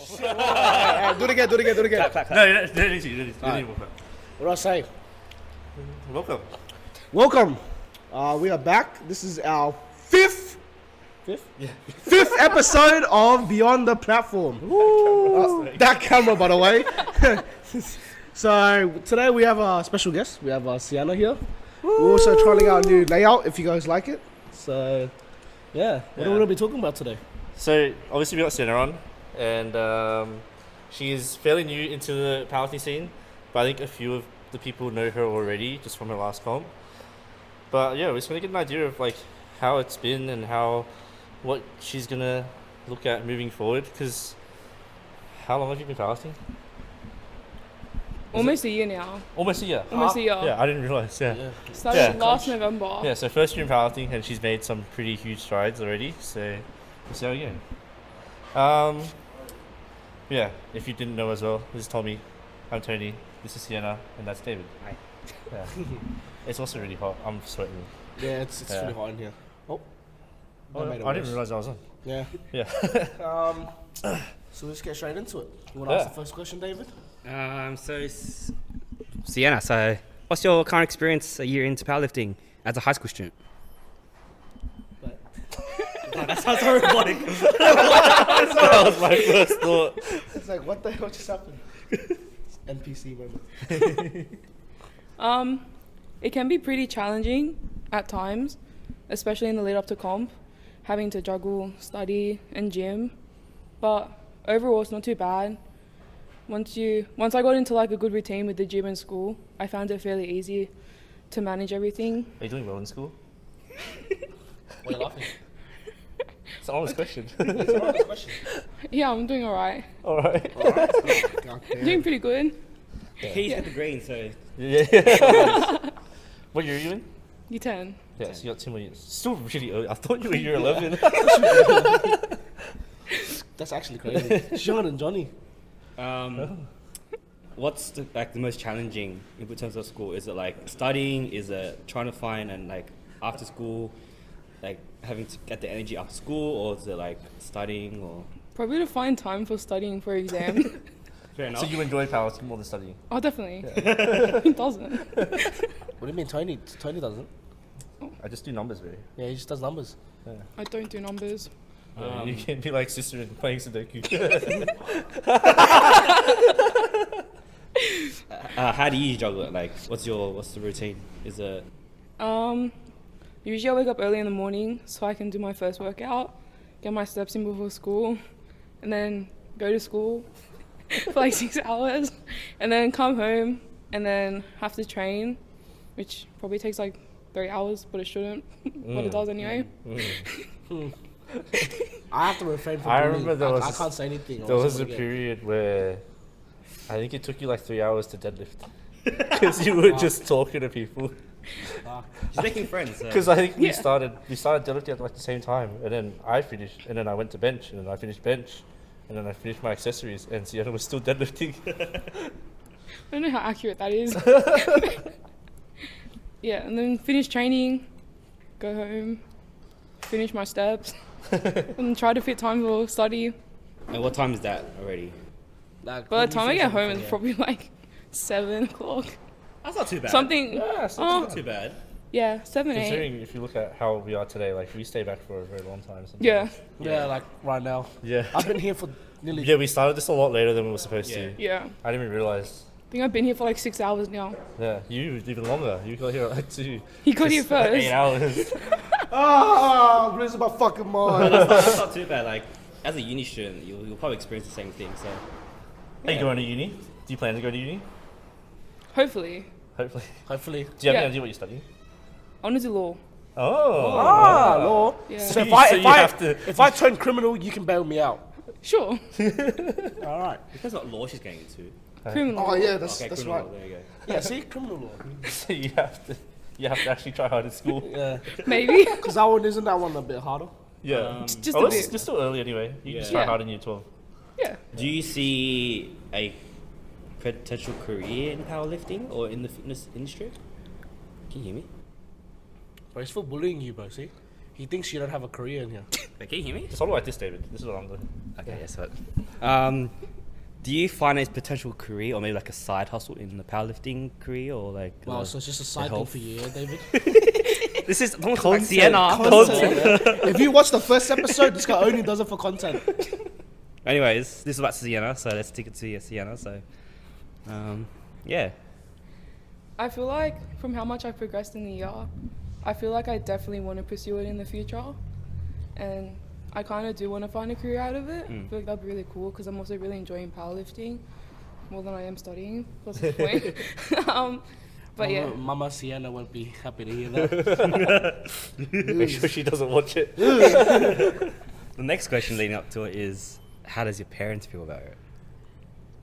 Do it again. Clap. No, you don't need to. You don't need to. What do I say? Welcome. Welcome. We are back. This is our fifth episode of Beyond the Platform. That camera, by the way. So today we have a special guest. We have Siennah here. We're also trying out a new layout. If you guys like it. So yeah, what are we gonna be talking about today? So obviously we got Siennah on, and she is fairly new into the powerlifting scene, but I think a few of the people know her already just from her last comp. But yeah, we're just gonna get an idea of like how it's been and what she's gonna look at moving forward. Because how long have you been powerlifting? Almost a year now. Almost a year. Yeah, I didn't realize. Yeah. Started last November. Yeah, so first year in powerlifting, and she's made some pretty huge strides already. So we'll see how we go. Yeah, if you didn't know as well, this is Tommy. I'm Tony. This is Siennah, and that's David. Hi. Yeah. It's also really hot. I'm sweating. Yeah, it's really hot in here. I didn't realize I was on. Yeah. Yeah. So let's get straight into it. You want to ask the first question, David? Siennah, so what's your current experience a year into powerlifting as a high school student? That sounds so robotic. That was my first thought. It's like, what the hell just happened? NPC moment. It can be pretty challenging at times, especially in the lead up to comp, having to juggle study and gym. But overall, it's not too bad. Once I got into like a good routine with the gym and school, I found it fairly easy to manage everything. Are you doing well in school? Why are you laughing? It's an honest question. Yeah, I'm doing alright. Alright. Doing pretty good. He's got the green, so... Yeah. What year are you in? Year 10. Yeah, so you got 2 more years. Still really early. I thought you were year 11. That's actually crazy. She's younger than Johnny. What's the most challenging in terms of school? Is it like studying? Is it trying to find and like after school, like having to get the energy after school, or is it like studying or? Probably to find time for studying for exam. Fair enough. So you enjoy powerlifting more than studying? Oh, definitely. He doesn't. What do you mean, Tony? Tony doesn't. I just do numbers, really. Yeah, he just does numbers. Yeah. I don't do numbers. You can be like sister and playing Sudoku. How do you juggle it? Like, what's the routine? Is it? Usually I wake up early in the morning so I can do my first workout, get my steps in before school, and then go to school for like 6 hours, and then come home and then have to train, which probably takes like 3 hours, but it shouldn't. But it does anyway. I have to refrain from I bullying. remember I can't say anything. There was a period where I think it took you like 3 hours to deadlift because you were just talking to people. She's making friends. Because I think we started deadlifting at like the same time, and then I finished, and then I went to bench, and then I finished bench, and then I finished my accessories, and Siennah was still deadlifting. I don't know how accurate that is. Yeah, and then finish training, go home, finish my steps, and try to fit time for study. And what time is that already? Like, By the time I get home, it's probably like 7 o'clock. That's not too bad. Something. Yeah, it's Not too bad. Yeah, 7, 8. Considering if you look at how we are today, like we stay back for a very long time. Sometimes. Yeah. Yeah, like right now. Yeah. I've been here for nearly. Yeah, we started this a lot later than we were supposed to. Yeah. I didn't even realize. I think I've been here for like 6 hours now. Yeah, you even longer. You got here at like 2. He got here first. 8 hours. I'm losing my fucking mind. That's not too bad. Like, as a uni student, you'll probably experience the same thing. So, Are you going to uni? Do you plan to go to uni? Hopefully. Hopefully. Hopefully. Do you have Yeah. any idea what you're studying? I want to do law. Oh. Law. Yeah. So if I turn criminal, you can bail me out. Sure. All right. depends what law she's getting into. Criminal. Oh yeah, that's criminal, right. There you go. Yeah, see, criminal law. So you have to actually try hard at school. Yeah. Maybe. Because that one isn't that one a bit harder? Yeah. Just Oh, a it's bit. still early anyway. You can just Yeah. try hard in year 12. Yeah. Do you see a potential career in powerlifting or in the fitness industry? Can you hear me? Bro, he's for bullying you, bro, see? He thinks you don't have a career in here. Wait, can you hear me? Just hold it like this, David. This is what I'm doing. Okay, yes, but do you find a potential career or maybe like a side hustle in the powerlifting career or like? Wow, so it's just a side thing health? for you, yeah, David? This is almost like Siennah. Content. If you watch the first episode, this guy only does it for content. Anyways, this is about Siennah, so let's take it to Siennah. So, yeah. I feel like from how much I've progressed in the year, I feel like I definitely want to pursue it in the future. And I kind of do want to find a career out of it. I feel like that'd be really cool because I'm also really enjoying powerlifting more than I am studying. What's the point? But yeah. Mama Siennah won't be happy to hear that. Make sure she doesn't watch it. The next question leading up to it is, how does your parents feel about it?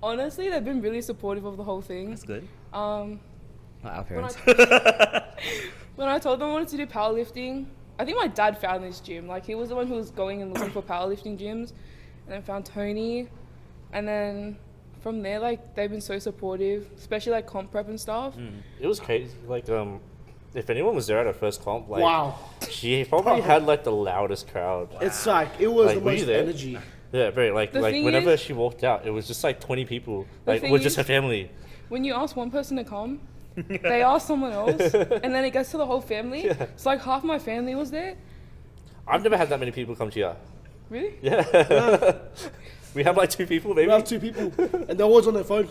Honestly, they've been really supportive of the whole thing. That's good. Um, Not our parents. When I told them I wanted to do powerlifting, I think my dad found this gym. Like, he was the one who was going and looking for powerlifting gyms, and then found Tony. And then from there, like, they've been so supportive, especially like comp prep and stuff. It was crazy. Like, if anyone was there at her first comp, like, Wow. she probably had like the loudest crowd. It's like, it was Like, the were you most there? energy. Yeah, very like The thing whenever is- she walked out, it was just like 20 people, The like thing with just her is- family. When you ask one person to come, they ask someone else, and then it gets to the whole family. Yeah. So like half my family was there. I've never had that many people come to you. Really? Yeah. We have like 2 people, maybe. We have 2 people, and they're always on their phone.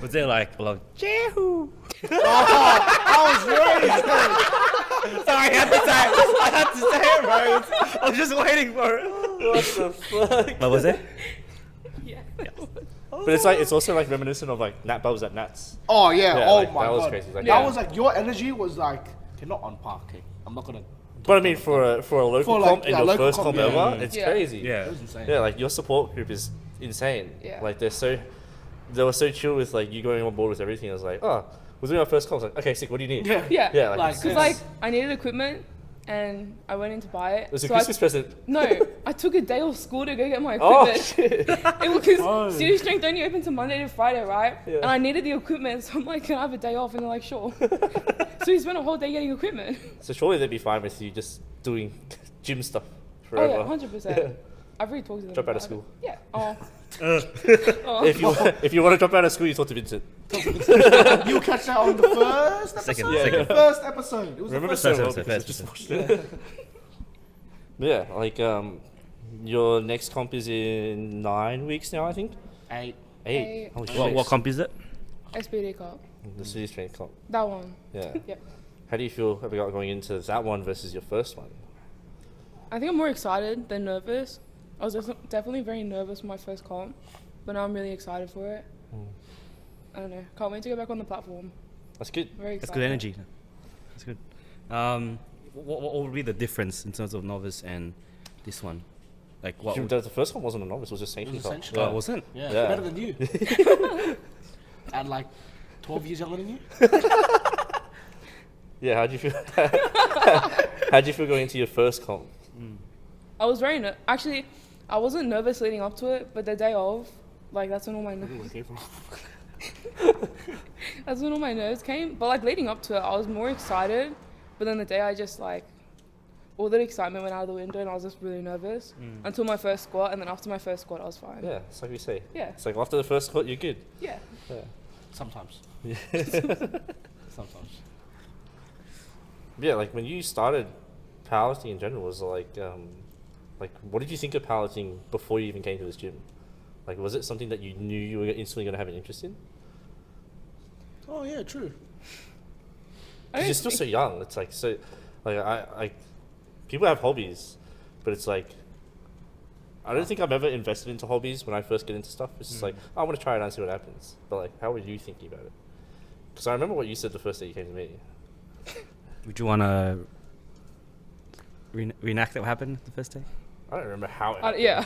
Was there like a lot of Jehu? I was raised. Sorry, I had to say it, bro. I was just waiting for it. What the fuck? What was it? Yeah. But it's also like reminiscent of like Nat Bubs at Nats. Oh yeah, Yeah, oh like, my that was god. crazy. Like, That yeah. was like, your energy was like, okay, not on par, okay? I'm not gonna. But I mean, for a local For, like, comp and yeah, your local first comp, comp yeah. ever, it's Yeah. crazy. Yeah. It was insane. Yeah, like your support group is insane. Yeah. Like they were so chill with like you going on board with everything. I was like, oh, we're doing our first comp. I was like, okay, sick. What do you need? Yeah. Yeah. Yeah, like, Like, it's- Because like I needed equipment, and I went in to buy it. it was a So Christmas present. No, I took a day off school to go get my Oh equipment. shit! Because Studio Strength only opens on Monday to Friday, right? Yeah. And I needed the equipment, so I'm like, can I have a day off? And they're like, sure. So we spent a whole day getting equipment. So surely they'd be fine with you just doing gym stuff Oh forever. yeah, 100%. I've already talked to them. Drop out of about school. it. Yeah. Oh. If you want to drop out of school, you talk to Vincent. You'll catch that on the first episode. Second, Yeah, second. First episode. It was Remember the so first well episode, because I first just episode. watched it. Yeah, like your next comp is in 9 weeks now, I think. 8. 8. Holy shit. What comp is it? SPD Cup. The City Strength comp. That one. Yeah. Yep. How do you feel about going into that one versus your first one? I think I'm more excited than nervous. I was definitely very nervous for my first comp, but now I'm really excited for it. I don't know. Can't wait to go back on the platform. That's good. Very That's excited. good energy. That's good. What would be the difference in terms of novice and this one? Like what? The first one wasn't a novice; it was just It sanctioned was comp. essentially. Oh, it wasn't? Yeah, Yeah. better than you. And like 12 years younger than you. Yeah, how'd you feel? How'd you feel going into your first comp? I was very actually, I wasn't nervous leading up to it, but the day of, like that's when all my that's when all my nerves came. But like leading up to it, I was more excited. But then the day, I just like all that excitement went out of the window, and I was just really nervous until my first squat, and then after my first squat, I was fine. Yeah, it's like we say. Yeah. It's like after the first squat, you're good. Yeah. Yeah. Sometimes. Sometimes. Yeah, like when you started powerlifting in general, was like what did you think of powerlifting before you even came to this gym? Like, was it something that you knew you were instantly going to have an interest in? Oh yeah, true. I Because you're don't still think- so young. It's like so, like I people have hobbies, but it's like I don't think I've ever invested into hobbies when I first get into stuff. It's just like, oh, I want to try it out and see what happens. But like, how were you thinking about it? Because I remember what you said the first day you came to me. Would you want to reenact what happened the first day? I don't remember how it happened. Yeah.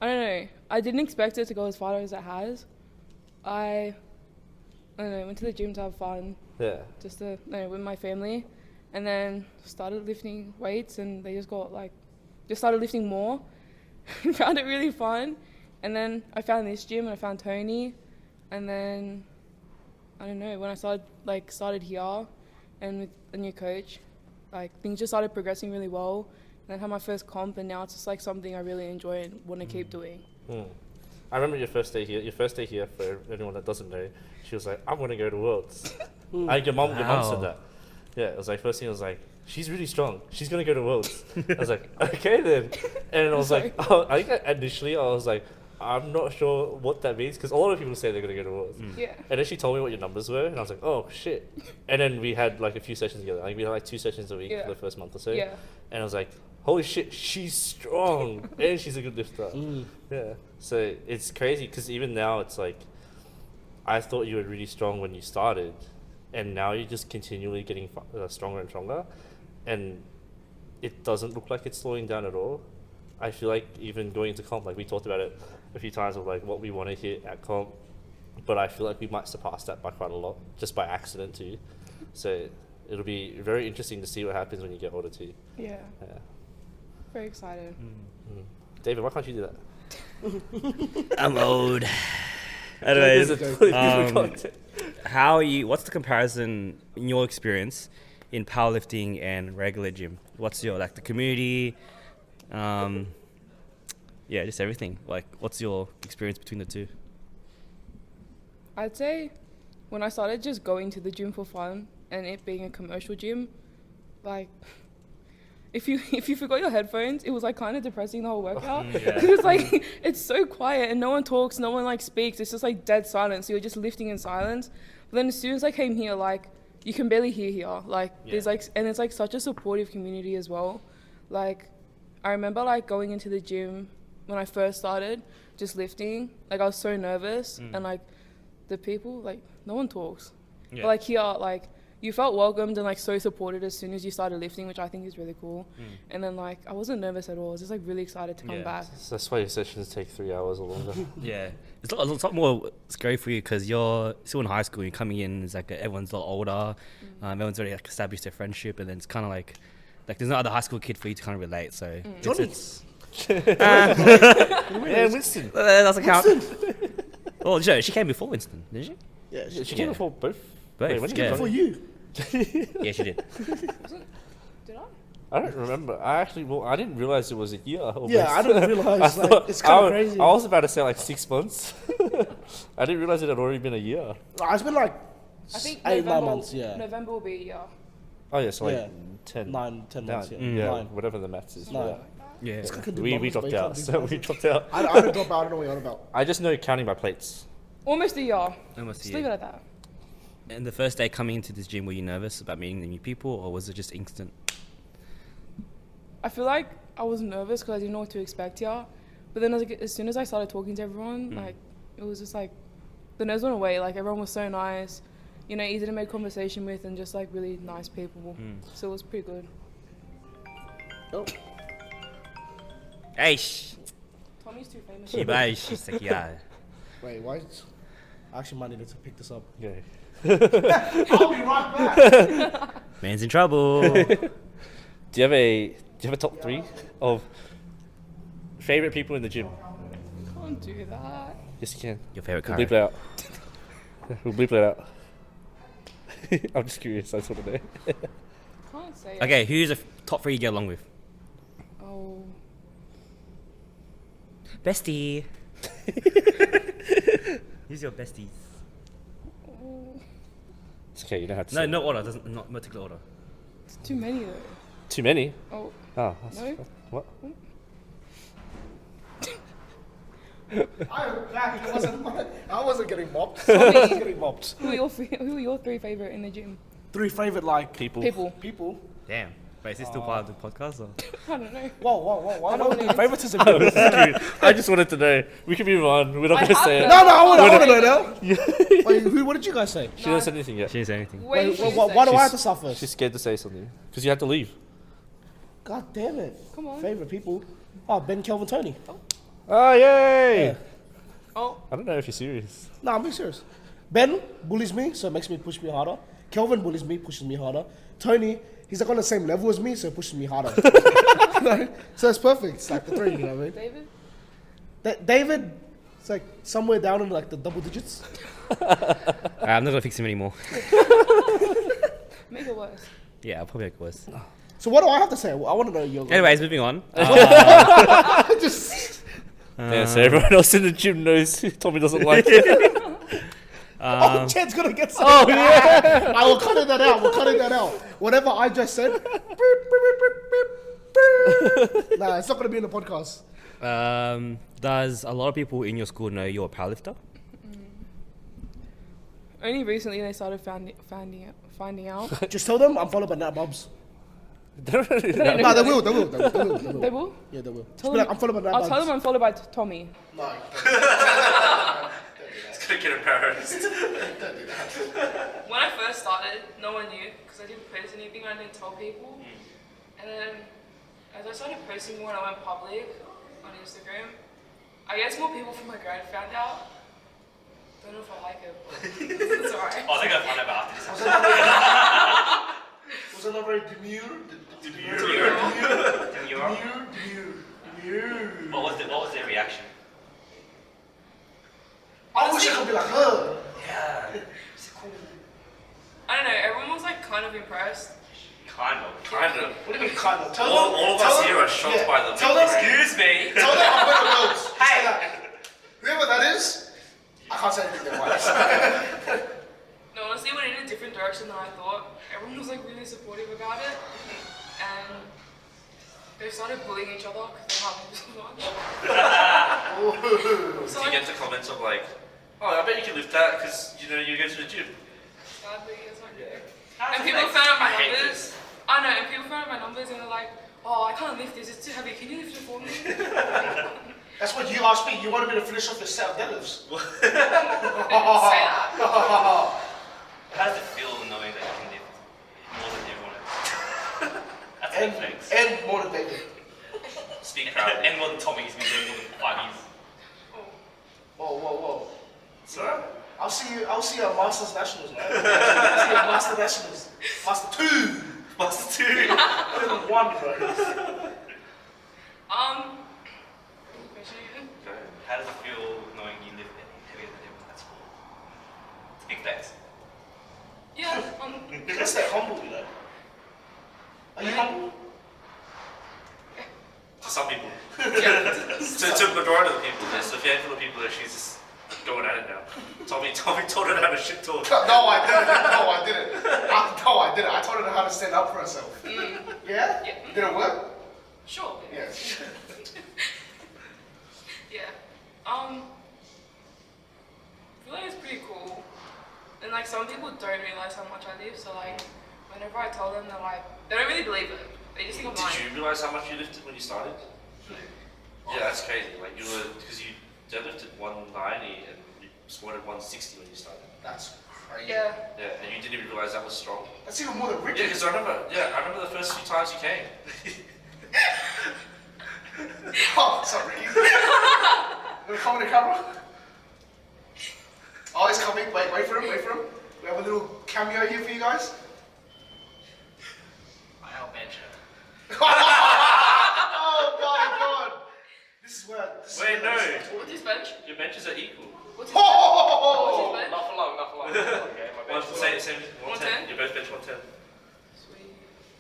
I don't know. I didn't expect it to go as far as it has. I don't know. Went to the gym to have fun, Yeah. just to with my family, and then started lifting weights, and they just started lifting more. Found it really fun, and then I found this gym and I found Tony, and then I don't know when I started here, and with a new coach, like things just started progressing really well. And then had my first comp, and now it's just like something I really enjoy and want to keep doing. I remember your first day here. Your first day here, for anyone that doesn't know, she was like, "I'm gonna go to Worlds." Like your mom said that. Yeah, it was like first thing. I was like, "She's really strong. She's gonna go to Worlds." I was like, "Okay then." And I was like, I think initially I was like, I'm not sure what that means because a lot of people say they're gonna go to Worlds. Yeah. And then she told me what your numbers were, and I was like, "Oh shit!" And then we had like a few sessions together. Like we had like 2 sessions a week for the first month or so. Yeah. And I was like, "Holy shit, she's strong and she's a good lifter." Yeah. So it's crazy because even now it's like, I thought you were really strong when you started, and now you're just continually getting stronger and stronger, and it doesn't look like it's slowing down at all. I feel like even going into comp, like we talked about it a few times of like what we want to hit at comp, but I feel like we might surpass that by quite a lot, just by accident too. So it'll be very interesting to see what happens when you get older too. Yeah. Yeah. Very excited. David, why can't you do that? I'm old. Anyways, what's the comparison in your experience in powerlifting and regular gym? What's your, like, the community? Yeah, just everything. Like, what's your experience between the two? I'd say when I started just going to the gym for fun and it being a commercial gym, like, if you forgot your headphones, it was like kind of depressing the whole workout. Because it's like, it's so quiet and no one talks, no one like speaks. It's just like dead silence. So you're just lifting in silence. But then as soon as I came here, like, you can barely hear here. Like, there's like, and it's like such a supportive community as well. Like, I remember like going into the gym when I first started, just lifting. Like, I was so nervous, and like the people, like, no one talks. But like here, like, you felt welcomed and like so supported as soon as you started lifting, which I think is really cool. And then like I wasn't nervous at all. I was just like really excited to come back. So that's why your sessions take 3 hours or longer. Yeah, it's a lot more scary for you because you're still in high school. You're coming in, it's like everyone's a lot older. Everyone's already like established their friendship, and then it's kind of like there's no other high school kid for you to kind of relate. So it's yeah, Winston. that doesn't count. Oh, she came before Winston, didn't she? Yeah, she came before both. Both. Wait, when did you Yeah. come? For you. Yeah, she did. Did I? I don't remember. I didn't realize it was a year. Almost. Yeah, I didn't realize. I Like, thought- it's kind of I crazy. was about to say like 6 months. I didn't realize it had already been a year. It's been like I think 8, 9 November, months. Yeah, November will be a year. Oh yeah, so like Yeah. 10, 9, 10 months. Yeah, yeah, 9. whatever the maths is. Nine. Yeah. Yeah. It's like I can do We numbers, dropped but you out. can't do So we numbers. dropped out. I didn't drop out. I don't know what you're on about. I just know counting by plates. Almost a year. Almost a Just year. leave it at that. And the first day coming into this gym, were you nervous about meeting the new people, or was it just instant? I feel like I was nervous because I didn't know what to expect here. But then as soon as I started talking to everyone, like, it was just like, the nerves went away. Like, everyone was so nice, you know, easy to make conversation with, and just like really nice people. So it was pretty good. Oh. Hey, Tommy's too famous. she's like, yeah. Wait, why? I actually might need to pick this up. Yeah. I'll be right back. Man's in trouble. Do you have a top 3 of favorite people in the gym? Can't do that. Yes, you can. Your favorite We'll car? bleep it out. We'll bleep it out. I'm just curious. I just want to know. Can't say it. Okay, who's the top 3 you get along with? Oh. Bestie. Who's your besties? It's okay. You don't have to. No, say no order. Not particular order. It's too many though. Too many. Oh. Oh. That's No? What? I wasn't getting mopped. Someone was getting mopped. Who are your 3 favorite in the gym? 3 favorite like People. people. Damn. Wait, is this still part of the podcast? Or? I don't know. Whoa. Why don't would know. the favoritism? I just wanted to know. We can move on. We're not going to say it. No, I want to know now. Wait, what did you guys say? She hasn't said anything yet. She didn't say anything. Wait, Why do I have to start first? She's scared to say something because you have to leave. God damn it. Come on. Favorite people. Oh, Ben, Kelvin, Tony. Oh, yay! Yeah. Oh. I don't know if you're serious. No, I'm being serious. Ben bullies me, so it makes me push me harder. Kelvin bullies me, pushes me harder. Tony, he's like on the same level as me, so it pushes me harder. So it's perfect. It's like the 3, you know what I mean? David? David, it's like somewhere down in like the double digits. I'm not gonna fix him anymore. Make it worse. Yeah, I'll probably make it worse. So what do I have to say? I want to know your. Anyways, moving on. Just. Yeah, so everyone else in the gym knows Tommy doesn't like it. Oh, Chad's gonna get something. Oh yeah. I will cut that out. We're cutting that out. Whatever I just said. Nah, it's not gonna be in the podcast. Does a lot of people in your school know you're a powerlifter? Only recently they started finding out. Just tell them I'm followed by Nat Bobs. No, No, they will. They will? Yeah, they will. Just Tell be like, them- I'm followed by Nat I'll Bobs. tell them I'm followed by Tommy. No. It's gonna get embarrassed. When I first started, no one knew because I didn't post anything. I didn't tell people. And then as I started posting more and I went public on Instagram, I guess more people from my grad found out. Don't know if I like it, but it's alright. Oh, they're gonna find out after this. Was it very demure? Demure. What was their reaction? I wish I could be like her. Yeah. I don't know, everyone was like kind of impressed. Kind of. What do you mean kind of? Tell All them, of us here are shocked by the Tell them, Excuse me. tell them I'm better notes. Hey. Say that. Whoever that is, I can't say anything twice. No, honestly, it went in a different direction than I thought. Everyone was like really supportive about it. And they started bullying each other because they haven't so much. So Do you get the comments of like, oh, I bet you can lift that because you know you go to the gym. sadly, yes I do. And people found out my numbers. I know, and people found out my numbers and they're like, oh, I can't lift this, it's too heavy, can you lift it for me? That's what you asked me. You wanted me to finish off your set of deadlifts. I didn't say that. How does it feel knowing that you can lift more than everyone else? That's a big flex. And more than David. Speak proudly. And more than Tommy, he's been doing more than 5 years. Whoa. So, I'll see you at Masters Nationals, man. I'll see you at Master Nationals. Master 2. Master 2. Level 1, bro. Question again? How does it feel knowing you lift heavier than everyone at school? It's a big flex. Yeah, Let's stay humble, you know. Are you humble? To some people. To the majority of the people, there's a handful of people that she's just going at it now. Tommy told her how to shit talk. No, I didn't. I told her how to stand up for herself. Yeah? Yeah. Did it work? sure. Yeah. Yeah. I feel like it's pretty cool. And like some people don't realize how much I lift, so like whenever I tell them, they're like, they don't really believe it. They just think I'm lying. Did you realize how much you lifted when you started? Yeah, that's crazy. Like you were, because you deadlifted 190 and you squatted 160 when you started. That's crazy. Yeah. Yeah, and you didn't even realize that was strong. That's even more than Yeah, Ricky. because I remember the first few times you came. Oh, sorry, Ricky. You wanna come on the camera? Oh, he's coming. Wait for him. We have a little cameo here for you guys. I help bench her. Oh my god. This is where. Wait, no. What's his bench? Your benches are equal. What's his Oh! bench? Not for long. Okay, my bench. Same 110. 110? You both bench 110. Sweet.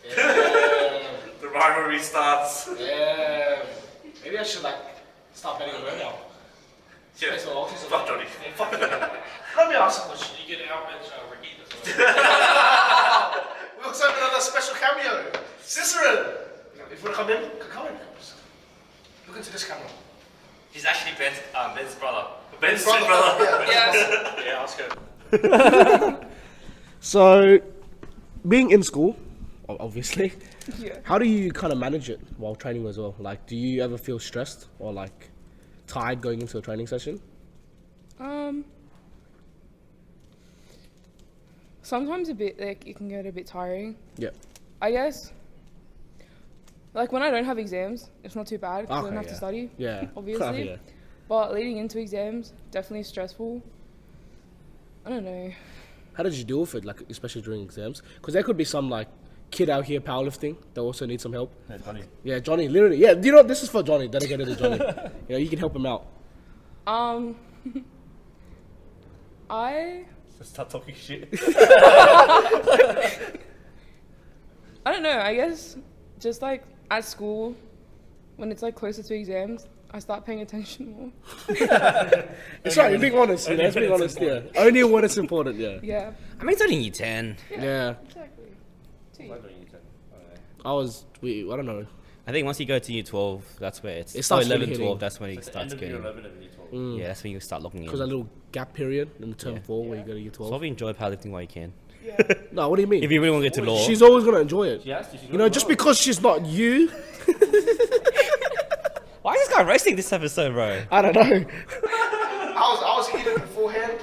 Yeah. The rivalry starts. Yeah. Maybe I should start betting on her now. Yeah. So, Fuck Johnny. Fuck it. Let me ask a question. You get out bench Ricky. We also have another special cameo. Cicerin. If you want to come in, come in. Look into this camera. He's actually Ben's brother. Ben's twin brother. Yeah. Yeah. Yeah, ask her. So, being in school, obviously, Yeah. how do you kind of manage it while training as well? Like, do you ever feel stressed or tired going into a training session? Sometimes a bit it can get a bit tiring. Yeah. I guess. Like when I don't have exams, it's not too bad because I don't have Okay, to yeah. study. Yeah. Obviously. Yeah. But leading into exams, definitely stressful. I don't know. How did you deal with it, especially during exams? Because there could be some kid out here powerlifting that also needs some help. Yeah, Johnny. Yeah, Johnny, literally. Yeah, this is for Johnny, dedicated to Johnny. You can help him out. I Start talking shit. don't know. I guess just like at school, when it's like closer to exams, I start paying attention more. It's right, you're being honest, you know, let's be honest, yeah. Only when it's important, yeah. Yeah. I mean, it's only year 10. Yeah. Exactly. I don't know. I think once you go to year 12, that's where It starts 11, really 12, hitting. that's when it starts getting. 11 and year 12. Yeah, that's when you start looking in. Because that little gap period in the term Yeah. 4 where you go to year So 12. probably enjoy powerlifting while you can. No, what do you mean? If you really want to get to law. She's always going to enjoy it. She has to. She's You know, just because she's not you, Why is this guy roasting this episode, bro? I don't know. I was heated beforehand.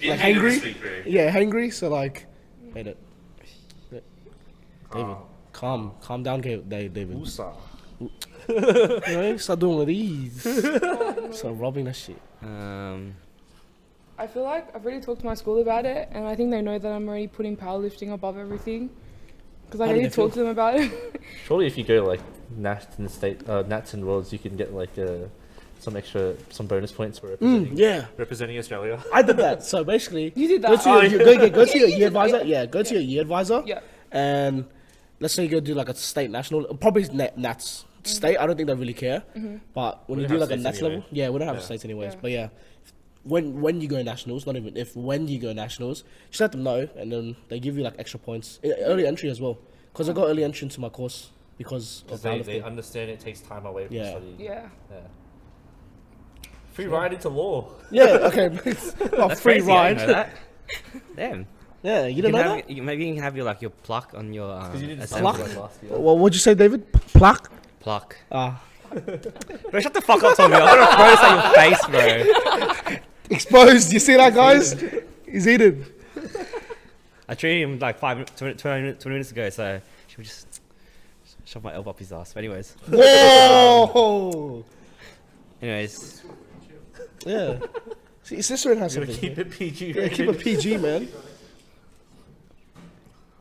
Like hangry? Yeah, hangry, so like, made it. David, calm down, David. Usa. You know, start doing one of these. Start rubbing that shit. I feel like I've already talked to my school about it, and I think they know that I'm already putting powerlifting above everything. Because I How do already they feel? talked to them about it. Surely if you go like Nats and Worlds, you can get like some bonus points for Yeah, representing Australia. I did that. So basically, You did go that? to your, go to your year advisor. Yeah, go to your year advisor. Yeah. And let's say you go do like a state national, probably Nats state. I don't think they really care. But when We you don't do have like a states Nats anyway. level, yeah, we don't have Yeah. states anyways. Yeah. But yeah, when you go nationals, not even if, when you go nationals, just let them know, and then they give you like extra points, early entry as well. Because I got early entry into my course because of They powerlifting. understand it takes time away from Yeah. studying. Yeah. Free ride into law. Yeah, okay. Well, That's free crazy, I didn't ride. know that. Damn. Yeah, you You don't can know have, that? maybe you can have your like your pluck on your Because you didn't assembly. study like last year. Well, what'd you say, David? Plaque? Pluck. Ah. Bro, shut the fuck up, Tommy. I'm gonna throw this at your face, bro. Exposed. You see that, guys? He's eating. I treated him like 20 minutes ago, so should we just shove my elbow up his ass? But anyways, Whoa! Yeah. See, Cicerone has Gotta something. keep it PG. Yeah, keep it PG, man.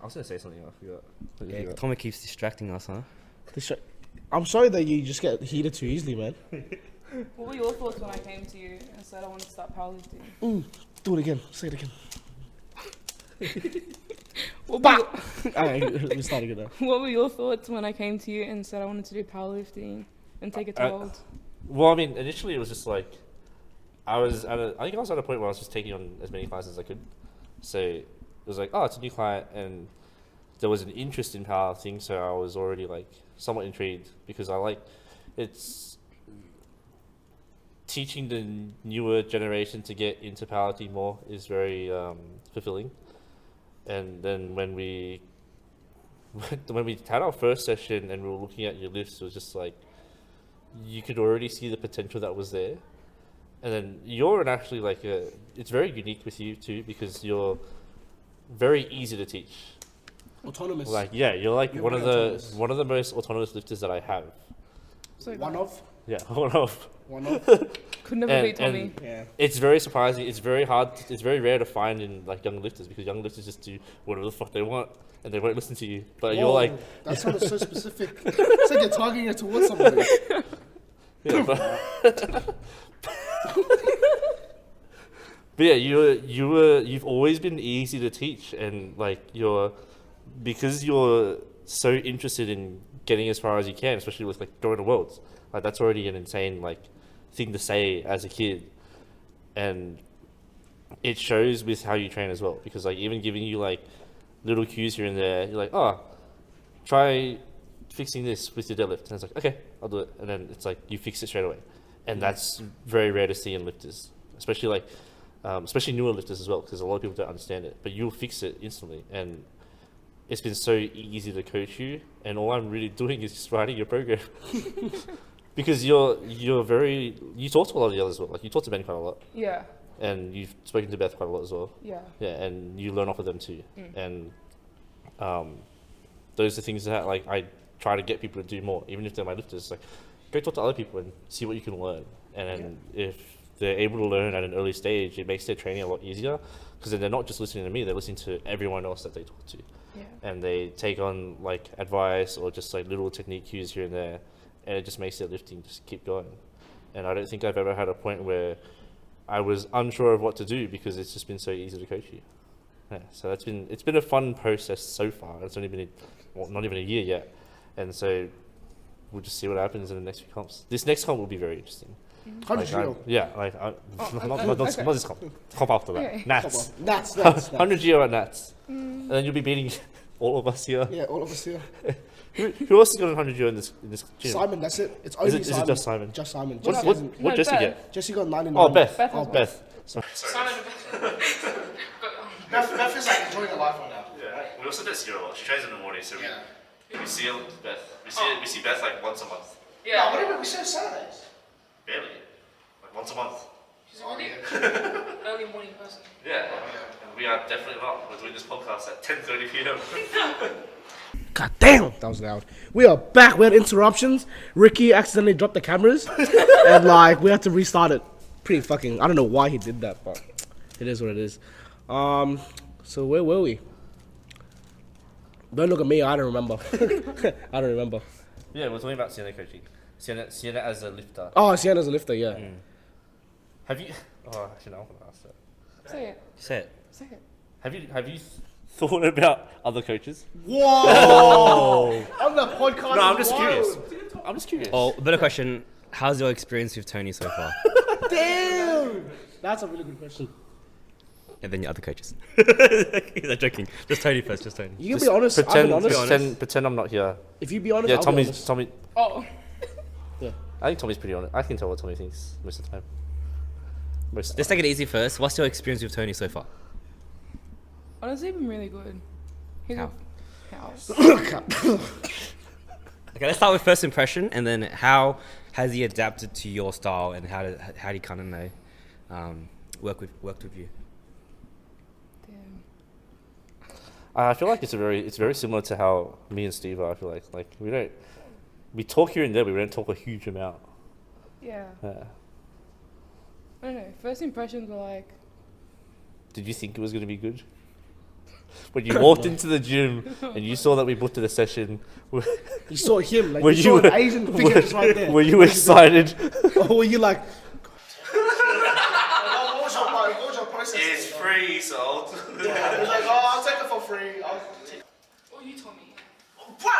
I was gonna say something. I forgot. yeah, Tommy keeps distracting us, huh? I'm sorry that you just get heated too easily, man. What were your thoughts when I came to you and said I wanted to start powerlifting? Do it again. Say it again. What were, your, Alright, we're starting it now. what were your thoughts when I came to you and said I wanted to do powerlifting and take it to world? Well, I mean, initially it was just like I think I was at a point where I was just taking on as many classes as I could. So it was like, oh, it's a new client, and there was an interest in powerlifting, so I was already like somewhat intrigued because it's teaching the newer generation to get into powerlifting more is very fulfilling. And then when we had our first session and we were looking at your lifts, it was just like you could already see the potential that was there. And then you're actually like it's very unique with you too because you're very easy to teach. Autonomous. Like you're like You're one of very the autonomous. one of the most autonomous lifters that I have. So One of. Yeah, one of. One of. could never beat Tommy. Yeah. It's very surprising. It's very hard. It's very rare to find in like young lifters because young lifters just do whatever the fuck they want and they won't listen to you. But you're Whoa, like, that sounded so specific. It's like you're targeting it towards somebody. yeah, but yeah, you've always been easy to teach, and like because you're so interested in getting as far as you can, especially with like going to worlds. Like that's already an insane like thing to say as a kid, and it shows with how you train as well. Because like even giving you like little cues here and there, you're like, oh, try fixing this with your deadlift, and it's like, okay, I'll do it, and then it's like you fix it straight away, and that's very rare to see in lifters, especially like especially newer lifters as well, because a lot of people don't understand it, but you'll fix it instantly, and it's been so easy to coach you, and all I'm really doing is just writing your program. Because you talk to a lot of the others as well, like you talk to Ben quite a lot, Yeah. and you've spoken to Beth quite a lot as well. Yeah. Yeah, and you learn off of them too. And those are things that like I try to get people to do more, even if they're my lifters. Like, go talk to other people and see what you can learn. And then if they're able to learn at an early stage, it makes their training a lot easier because then they're not just listening to me; they're listening to everyone else that they talk to, Yeah. and they take on like advice or just like little technique cues here and there, and it just makes their lifting just keep going. And I don't think I've ever had a point where I was unsure of what to do because it's just been so easy to coach you. Yeah, so it's been a fun process so far. It's only been not even a year yet, and so we'll just see what happens in the next few comps. This next comp will be very interesting. 100 Geo. Yeah, not this comp. Comp after that. Okay. Nats. Nats. 100 Geo at Nats. And then you'll be beating all of us here. Yeah, all of us here. Who else has got 100 Geo in this gym? Simon, that's it. It's only Is Simon. it just Simon? Just Simon. What, Jesse what, hasn't- what No, Jesse Beth. get? Jesse got 99. Oh, Beth. Beth Oh, has Beth. Sorry. Beth is like enjoying her life right now. Yeah. We also did Zero. She trains in the morning, so we see Beth. We see Beth like once a month. Yeah, what do you mean? We say Saturdays. Barely. Like once a month. She's a really early morning person. Yeah. And we are definitely not. We're doing this podcast at 10:30 p.m. God damn! That was loud. We are back. We had interruptions. Ricky accidentally dropped the cameras. And like, we had to restart it. Pretty fucking, I don't know why he did that, but it is what it is. So where were we? Don't look at me, I don't remember. I don't remember. Yeah, we're talking about Siennah coaching. Siennah as a lifter. Oh, Sienna's a lifter, yeah. Have you? Oh, actually, no, I'm gonna ask that. Say it. Say it. Say it. Have you thought about other coaches? Whoa! On the podcast. No, I'm just curious. I'm just curious. Oh, better question. How's your experience with Tony so far? Damn! That's a really good question. And then your other coaches. I'm joking. Just Tony first. Just Tony. You can be honest. I'll be honest. Pretend I'm not here. If you be honest, Yeah, I'll be honest. Tommy. Oh. I think Tommy's pretty honest. I can tell what Tommy thinks most of the time. Let's take it easy first. What's your experience with Tony so far? Honestly, been really good. He's How? How? Okay, let's start with first impression, and then how has he adapted to your style, and how do you kind of know worked with you? Damn. I feel like it's very similar to how me and Steve are. I feel like we talk here and there, but we don't talk a huge amount. Yeah. Yeah. I don't know. First impressions were like, Did you think it was going to be good? When you walked into the gym and you saw that we booked a session, You saw him, like Were you saw you- an Asian figure just right there. were you excited? Or were you like... what was your process? free, so. Yeah, he was like, oh, I'll take it for free. I'll take it. oh, you told me. What?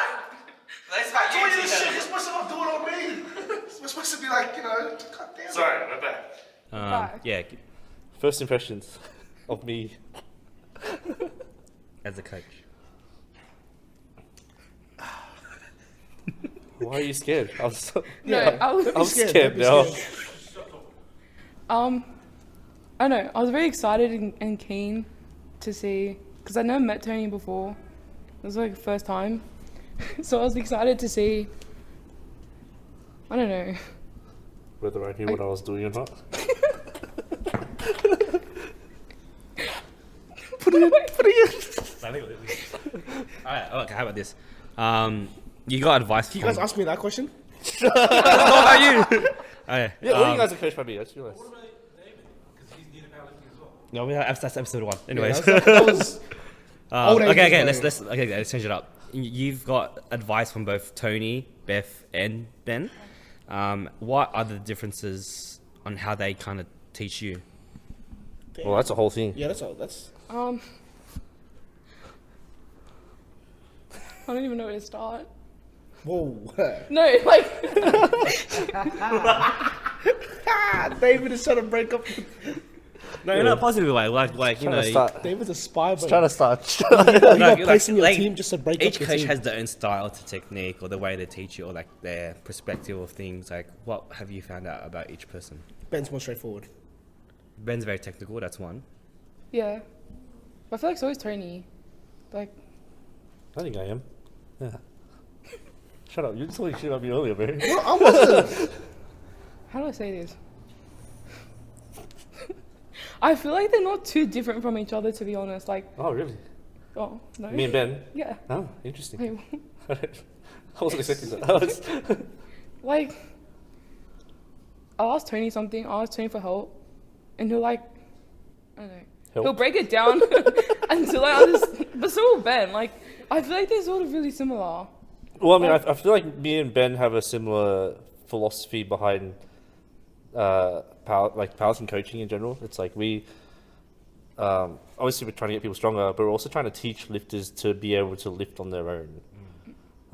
That's I told you this shit, you're supposed to not do it on me. We're supposed to be like, god damn. Sorry, we're back. Bye. Yeah, First impressions of me. as a coach. Why are you scared? No, I was. I'm scared now. I don't know. I was very excited and keen to see, because I'd never met Tony before. It was like the first time. So I was excited to see, I don't know. Whether I knew what I was doing or not. Alright, okay, how about this? You got advice You from... guys asked me that question? What about you? Okay, Yeah, all you guys are coached by me. I just realized. no, that's episode 1. Yeah, Anyways. that was old Okay, Asian let's story. let's change it up. You've got advice from both Tony, Beth, and Ben. What are the differences on how they kind of teach you? Well, that's a whole thing. Yeah, that's all. That's I don't even know where to start. whoa. No, like, David is trying to break up. No, in a positive way, like you know. David's a spy, but Trying to start. you're not placing your team just to break each up your coach team. has their own style to technique or the way they teach you or like their perspective of things. Like, what have you found out about each person? Ben's more straightforward. Ben's very technical. That's one. yeah. But I feel like so is Tony. Like, I think I am. Yeah. Shut up. You were talking shit about me earlier, man. No, I wasn't. how do I say this? I feel like they're not too different from each other, to be honest. Like, Oh, really? oh, no. Me and Ben? Yeah. Oh, interesting. Wait, I wasn't expecting that. like, I'll ask Tony something, I'll ask Tony for help, and he'll like, I don't know, Help? he'll break it down until I understand. But so will Ben. Like, I feel like they're sort of really similar. Well, I mean, I feel like me and Ben have a similar philosophy behind powerlifting coaching in general. It's like we obviously we're trying to get people stronger, but we're also trying to teach lifters to be able to lift on their own.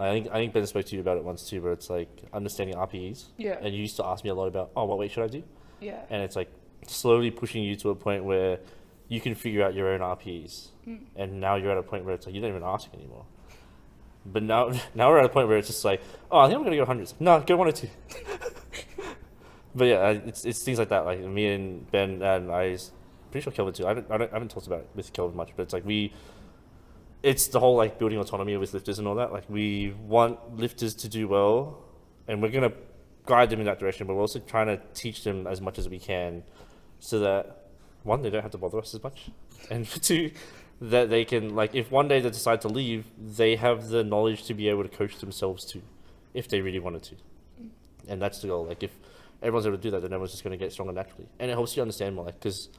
I think Ben spoke to you about it once too, where it's like understanding RPEs. Yeah. And you used to ask me a lot about, what weight should I do? Yeah. And it's like slowly pushing you to a point where you can figure out your own RPEs. And now you're at a point where it's like you don't even ask anymore. But now we're at a point where it's just like, I think I'm gonna go 100s. No, go 1 or 2. But yeah, it's things like that. Like me and Ben and pretty sure Kelvin too. I haven't talked about it with Kelvin much, but it's like it's the whole like building autonomy with lifters and all that. Like we want lifters to do well, and we're gonna guide them in that direction. But we're also trying to teach them as much as we can, so that one, they don't have to bother us as much, and two, that they can, like, if one day they decide to leave, they have the knowledge to be able to coach themselves too, if they really wanted to. And that's the goal. Like if everyone's able to do that, then everyone's just going to get stronger naturally, and it helps you understand more. Like because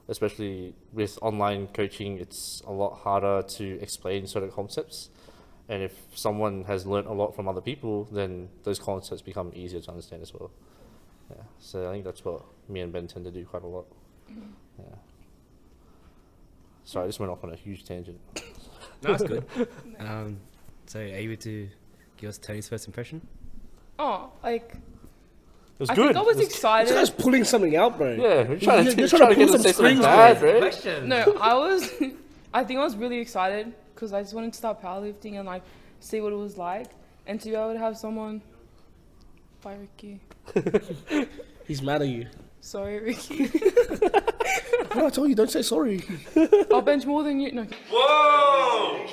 especially with online coaching, it's a lot harder to explain certain concepts. And if someone has learnt a lot from other people, then those concepts become easier to understand as well. Yeah. So I think that's what me and Ben tend to do quite a lot. Yeah. Sorry, I just went off on a huge tangent. No, that's good. So, are you able to give us Tony's first impression? Oh, like It was I good. think I was This excited. guy's pulling something out, bro. Yeah, we're trying to You're try trying to to get pull to say some something strings, bad, bro. bro. Question. No, I think I was really excited because I just wanted to start powerlifting and like see what it was like, and to be able to have someone. Bye, Ricky. He's mad at you. Sorry, Ricky. No, I told you, don't say sorry. I'll bench more than you. No. Whoa!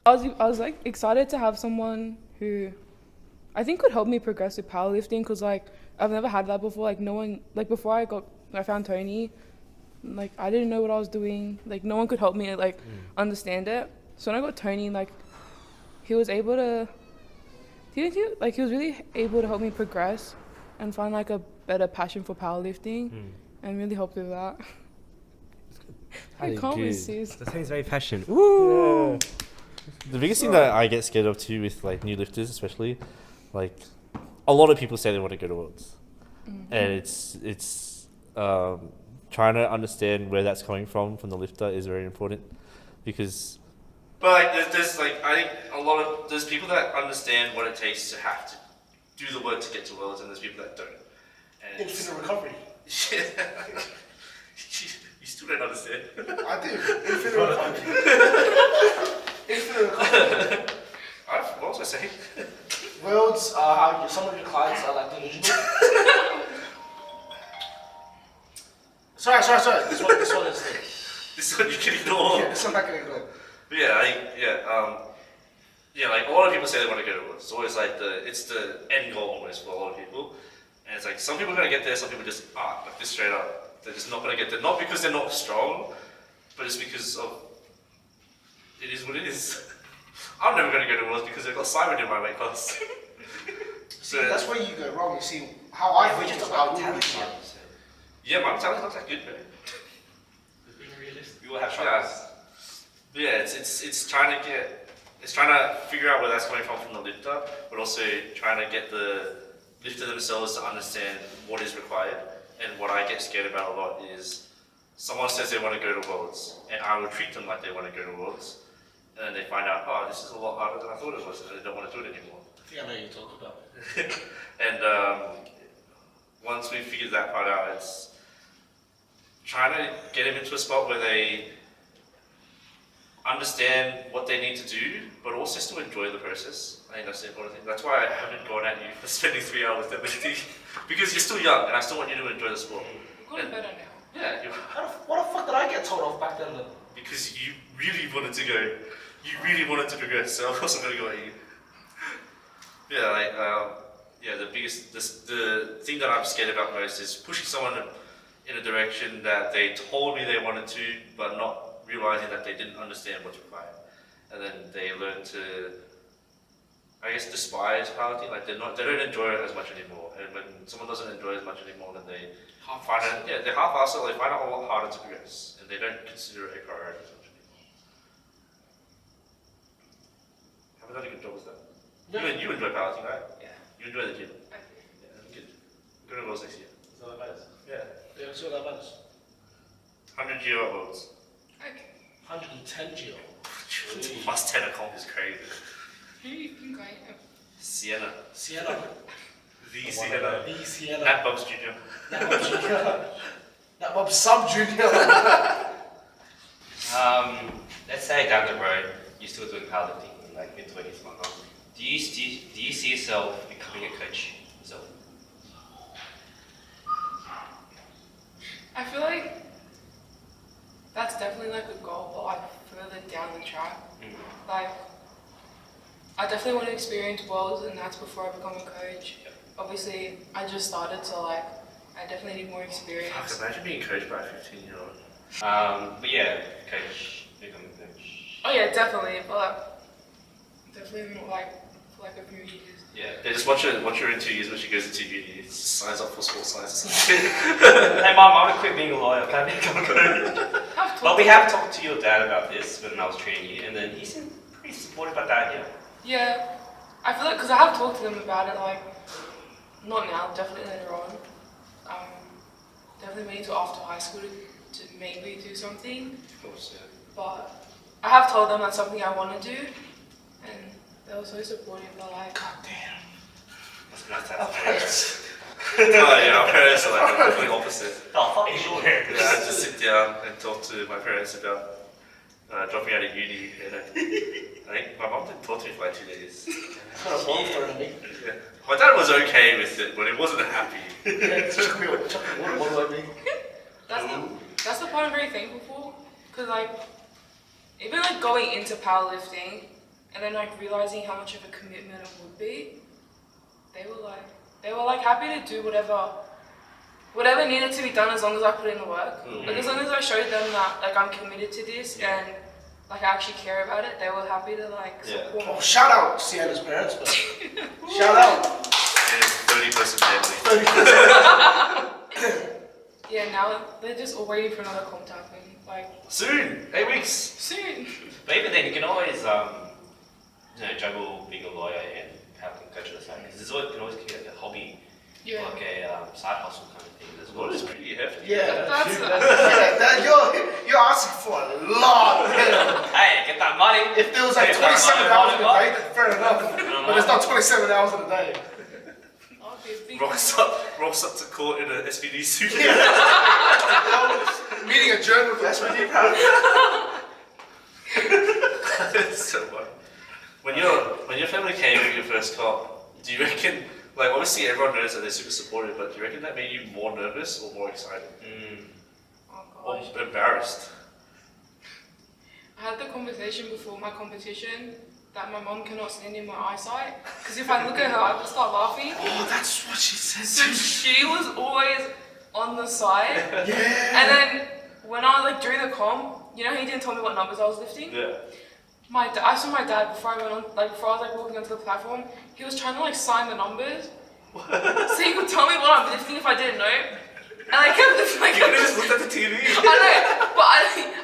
I was like excited to have someone who I think could help me progress with powerlifting because like I've never had that before. Like no one, like before I found Tony, like I didn't know what I was doing. Like no one could help me like understand it. So when I got Tony, like he was able to, he was really able to help me progress and find like a better passion for powerlifting and really helped with that. I can't resist. That sounds very passionate. Yeah. The biggest thing that I get scared of too with like new lifters, especially, like a lot of people say they want to go to Worlds, and it's trying to understand where that's coming from the lifter is very important, because. But like there's like I think there's people that understand what it takes to have to do the work to get to Worlds, and there's people that don't. And Infinite recovery. Yeah. You still don't understand. I do. Infinite recovery. Infinite recovery. What was I saying? Worlds are how some of your clients are like delusional. sorry. This one is the. This one you can ignore. Yeah, this one I can ignore. But yeah, like a lot of people say they want to go to Worlds. It's always like it's the end goal almost for a lot of people. And it's like some people are gonna get there, some people just aren't. Like this straight up, they're just not gonna get there. Not because they're not strong, but it's because of it is what it is. I'm never gonna go to Worlds because I've got Simon in my weight class. See, that's where you go wrong. You see, how I think is how we see it. Yeah, my talent's not that good, man. Being realistic. We will have tries. But yeah, it's trying to figure out where that's coming from the lifter, but also trying to get the lifter themselves to understand what is required. And what I get scared about a lot is someone says they want to go to Worlds, and I will treat them like they want to go to Worlds, and then they find out, this is a lot harder than I thought it was, and they don't want to do it anymore. I think I know what you're talking about. And once we figured that part out, it's trying to get them into a spot where they understand what they need to do, but also still enjoy the process. I think that's the important thing. That's why I haven't gone at you for spending 3 hours deadlifting, because you're still young, and I still want you to enjoy the sport. You've gotten better now. Yeah, What the fuck did I get told off back then? because you really wanted to go. You really wanted to progress, so of course I'm gonna go at you. Yeah, the thing that I'm scared about most is pushing someone in a direction that they told me they wanted to, but not realizing that they didn't understand what's required. And then they learn to, I guess, despise powerlifting. Like they don't enjoy it as much anymore. And when someone doesn't enjoy it as much anymore, then they find it, they're half-assed, so they find it a lot harder to progress, and they don't consider it a priority as much anymore. Have I done a good job with that? Yeah. You enjoy powerlifting, right? Yeah. You enjoy the gym? Yeah, good. We're going to Worlds next year. That's all that matters. Yeah. Yeah, so that matters. 100 GO at Worlds. Okay. 110 GO. Plus 10 a comp is crazy. Who do you think I am? Siennah. Siennah. The Siennah. The Siennah. Nat Bubs Jr. That Bob's Junior. That Bob's Sub Junior. Let's say down the road you're still doing powerlifting in like mid-20s, whatnot. Do you see yourself becoming a coach yourself? I feel like that's definitely like a goal, but like further down the track. Like, I definitely want to experience worlds, and that's before I become a coach. Obviously, I just started, so like, I definitely need more experience. Fuck, imagine being coached by a 15-year-old. But yeah, coach, becoming a coach. Oh yeah, definitely, but definitely not like for like a few years. Yeah, just watch her in 2 years when she goes into uni. Signs up for sports science. Hey mom, I want to quit being a lawyer. Can I become a coach? But we have talked to your dad about this when I was training you, and then he seemed pretty supportive about that. Yeah. Yeah, I feel like because I have talked to them about it, like not now, definitely later on. Definitely waiting till after high school to maybe do something. Of course, yeah. But I have told them that's something I want to do, and they were so supportive. They're like, God damn. That's nice to have parents. Oh yeah, our parents are like the complete opposite. Oh, fucking sure. Yeah, I just sit down and talk to my parents about dropping out of uni, and I think my mom didn't talk to me for like 2 days. Got a powerlifter in me. Yeah. My dad was okay with it, but he wasn't happy. Chuck me water bottle at me. that's the part I'm very thankful for, because like even like going into powerlifting and then like realizing how much of a commitment it would be, they were like happy to do whatever needed to be done as long as I put in the work. Like as long as I showed them that like I'm committed to this and like I actually care about it, they were happy to like support me. Oh, shout out Sienna's parents, but shout out. And it's 30-person family. Yeah, now they're just all waiting for another comp to happen. Like Soon! 8 weeks! soon. But even then, you can always juggle being a lawyer and having a coach at the side. Because it can always be like a hobby, Yeah. like a side hustle kind of thing as well. Well, it's pretty hefty. Yeah, That's you're asking for a lot. Hey, get that money! If there was like 27 hours in a day, then fair enough. But there's not 27 hours in a day. I'll be a big Rocks up to court in an SVD suit. Meeting a journal with SVD, bro. It's so funny. When your family came for your first cop, do you reckon, like obviously everyone knows that they're super supportive, but do you reckon that made you more nervous or more excited? Oh Or gosh. embarrassed? I had the conversation before my competition that my mom cannot stand in my eyesight because if I look at her, I just start laughing. Oh, that's what she said. So she was always on the side. Yeah. And then when I was like during the comp, you know, he didn't tell me what numbers I was lifting. Yeah. I saw my dad before I went on, like before I was like walking onto the platform. He was trying to like sign the numbers, so he could tell me what I'm lifting if I didn't know. And I kept like. You could have just looked at the TV. I know, but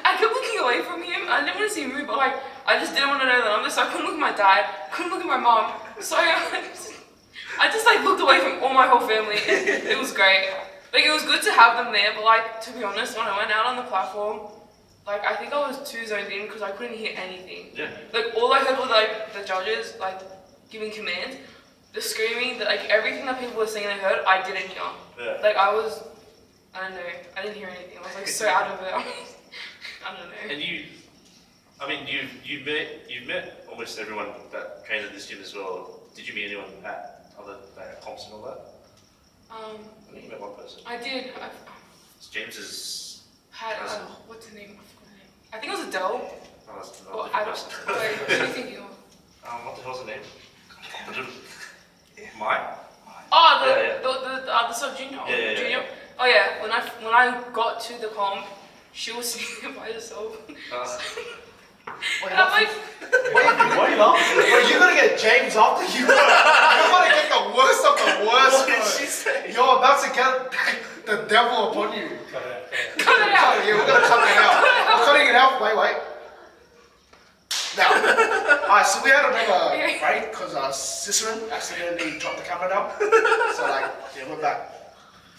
I kept looking away from him. I didn't want to see him move, but like I just didn't want to know the numbers, so I couldn't look at my dad, couldn't look at my mom. So I just like looked away from all my whole family, and it was great. Like it was good to have them there, but like to be honest, when I went out on the platform, like I think I was too zoned in because I couldn't hear anything. Yeah. Like all I heard was like the judges like giving commands, the screaming, like everything that people were saying I heard, I didn't hear. Yeah. Like I don't know, I didn't hear anything. I was like so out of it. I don't know. And you've met almost everyone that trains at this gym as well. Did you meet anyone at other comps and all that? I think you met one person. I did. It's James's. Had what's her name? I forgot her name. I think it was Adele. Oh, that's not Or a I different don't. person. Wait, what are you thinking of? What the hell's her name? Mine? Oh, Yeah, the sub junior. Yeah. Junior. Oh yeah. When I got to the comp, she was sitting by herself. And I'm like, Why are you laughing? Bro, you're gonna get James after you. You're gonna get the worst of the worst. What did she say? You're about to get the devil upon you. cut it out. Yeah, we're gonna cut it out. We're cutting it out. Wait. Now, alright, so we had another break because Cicerone accidentally dropped the camera down. So like, yeah, we're back.